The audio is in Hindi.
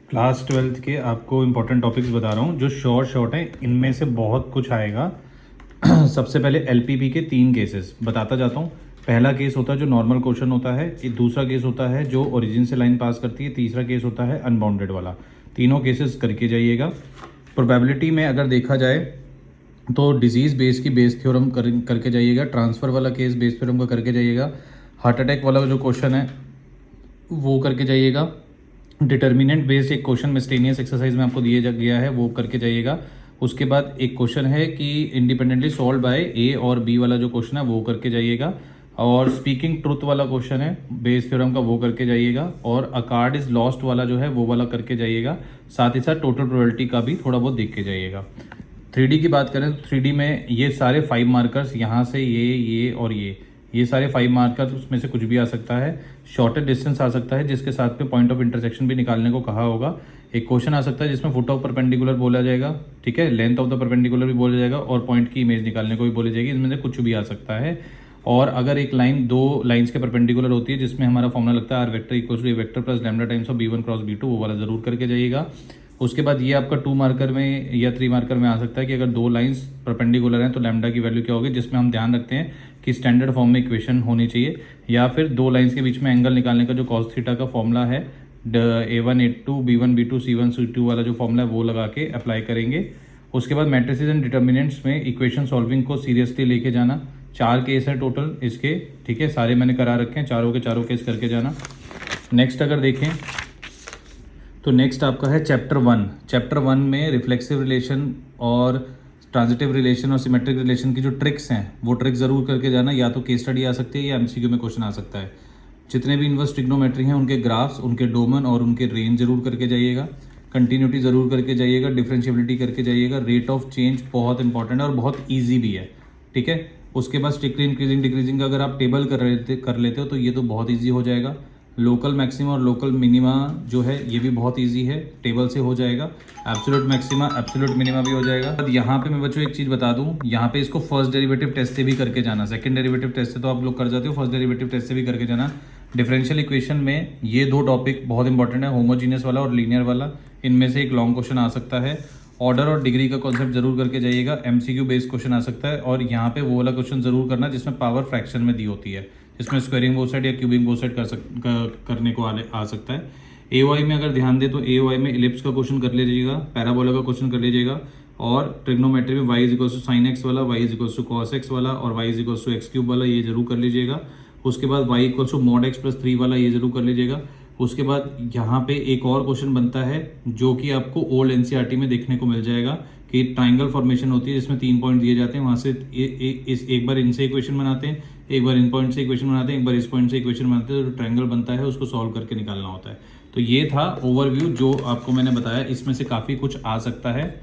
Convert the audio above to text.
क्लास 12th के आपको इम्पोर्टेंट टॉपिक्स बता रहा हूँ जो शॉर्ट हैं। इनमें से बहुत कुछ आएगा। सबसे पहले एलपीपी के 3 केसेस बताता जाता हूँ। पहला केस होता है जो नॉर्मल क्वेश्चन होता है, दूसरा केस होता है जो ओरिजिन से लाइन पास करती है, तीसरा केस होता है अनबाउंडेड वाला। तीनों केसेस करके जाइएगा। प्रोबेबिलिटी में अगर देखा जाए तो डिजीज़ बेस की बेस थ्योरम करके जाइएगा। ट्रांसफ़र वाला केस बेस थ्योरम का करके जाइएगा। हार्ट अटैक वाला जो क्वेश्चन है वो करके जाइएगा। डिटर्मिनेंट बेस्ड एक क्वेश्चन मिसलेनियस एक्सरसाइज में आपको दिया गया है, वो करके जाइएगा। उसके बाद एक क्वेश्चन है कि इंडिपेंडेंटली सॉल्व बाय ए और बी वाला जो क्वेश्चन है वो करके जाइएगा। और स्पीकिंग ट्रुथ वाला क्वेश्चन है बेस थ्योरम का, वो करके जाइएगा। और अ कार्ड इज लॉस्ट वाला जो है वो वाला करके जाइएगा। साथ ही साथ टोटल प्रोबेबिलिटी का भी थोड़ा बहुत देख के जाइएगा। 3D की बात करें तो 3D में ये सारे 5 मार्कर्स, यहाँ से ये और ये सारे 5 मार्कर्स, उसमें से कुछ भी आ सकता है। शॉर्टेस्ट डिस्टेंस आ सकता है जिसके साथ में पॉइंट ऑफ इंटरसेक्शन भी निकालने को कहा होगा। एक क्वेश्चन आ सकता है जिसमें फुट ऑफ परपेंडिकुलर बोला जाएगा, ठीक है, लेंथ ऑफ द परपेंडिकुलर भी बोला जाएगा और पॉइंट की इमेज निकालने को भी बोली जाएगी। इसमें से कुछ भी आ सकता है। और अगर एक लाइन 2 लाइंस के परपेंडिकुलर होती है जिसमें हमारा फॉर्मूला लगता है r vector equal to a vector plus lambda times of b1 cross b2, वो वाला जरूर करके जाइएगा। उसके बाद ये आपका 2 मार्कर में या 3 मार्कर में आ सकता है कि अगर 2 लाइंस परपेंडिकुलर हैं तो लैम्डा की वैल्यू क्या होगी, जिसमें हम ध्यान रखते हैं कि स्टैंडर्ड फॉर्म में इक्वेशन होनी चाहिए। या फिर 2 लाइंस के बीच में एंगल निकालने का जो कॉस थीटा का फॉर्मूला है a1 a2 b1 b2 c1 c2 वाला जो फॉर्मूला है वो लगा के अप्लाई करेंगे। उसके बाद मैट्रिसेस एंड डिटर्मिनेंट्स में इक्वेशन सॉल्विंग को सीरियसली लेके जाना। 4 केस है टोटल इसके, ठीक है, सारे मैंने करा रखे हैं, चारों के चारों केस करके जाना। नेक्स्ट अगर देखें तो नेक्स्ट आपका है चैप्टर 1 में रिफ्लेक्सिव रिलेशन और ट्रांजिटिव रिलेशन और सिमेट्रिक रिलेशन की जो ट्रिक्स हैं वो ट्रिक ज़रूर करके जाना। या तो केस स्टडी आ सकती है या एमसीक्यू में क्वेश्चन आ सकता है। जितने भी इन्वर्स ट्रिग्नोमेट्री हैं उनके ग्राफ्स, उनके डोमेन और उनके रेंज जरूर करके जाइएगा। कंटिन्यूटी ज़रूर करके जाइएगा। डिफरेंशिएबिलिटी करके जाइएगा। रेट ऑफ चेंज बहुत इंपॉर्टेंट है और बहुत ईजी भी है, ठीक है। उसके बाद स्ट्रिक्टली इंक्रीजिंग डिक्रीजिंग का अगर आप टेबल कर लेते हो तो ये तो बहुत ईजी हो जाएगा। लोकल मैक्सिमा और लोकल मिनिमा जो है ये भी बहुत इजी है, टेबल से हो जाएगा। एब्सोल्यूट मैक्सिमा एब्सोल्यूट मिनिमा भी हो जाएगा। यहाँ पे मैं बच्चों एक चीज़ बता दूँ, यहाँ पे इसको फर्स्ट डेरिवेटिव टेस्ट से भी करके जाना। सेकंड डेरिवेटिव टेस्ट से तो आप लोग कर जाते हो, फर्स्ट डेरिवेटिव टेस्ट से भी करके जाना। डिफरेंशियल इक्वेशन में ये 2 टॉपिक बहुत इंपॉर्टेंट है, होमोजीनियस वाला और लीनियर वाला। इनमें से एक लॉन्ग क्वेश्चन आ सकता है। ऑर्डर और डिग्री का कॉन्सेप्ट जरूर करके जाइएगा। एमसीक्यू बेस्ड क्वेश्चन आ सकता है। और यहाँ पे वो वाला क्वेश्चन जरूर करना जिसमें पावर फ्रैक्शन में दी होती है, जिसमें स्क्वायरिंग बोथ साइड या क्यूबिंग बोथ साइड करने को आ सकता है। एओआई में अगर ध्यान दे तो एओआई में इलिप्स का क्वेश्चन कर लीजिएगा, पैराबोला का क्वेश्चन कर लीजिएगा। और ट्रिग्नोमेट्री में y इज साइन एक्स वाला, y इज कॉस एक्स वाला और y इज एक्स क्यूब वाला, ये जरूर कर लीजिएगा। उसके बाद y equal mod x plus 3 वाला, ये जरूर कर लीजिएगा। उसके बाद यहाँ पे एक और क्वेश्चन बनता है जो कि आपको ओल्ड एनसीईआरटी में देखने को मिल जाएगा कि ट्राइंगल फॉर्मेशन होती है जिसमें 3 पॉइंट दिए जाते हैं। वहाँ से एक बार इनसे इक्वेशन बनाते हैं, एक बार इन पॉइंट से इक्वेशन बनाते हैं, एक बार इस पॉइंट से इक्वेशन बनाते हैं, तो ट्रायंगल बनता है उसको सॉल्व करके निकालना होता है। तो ये था ओवरव्यू जो आपको मैंने बताया, इसमें से काफ़ी कुछ आ सकता है।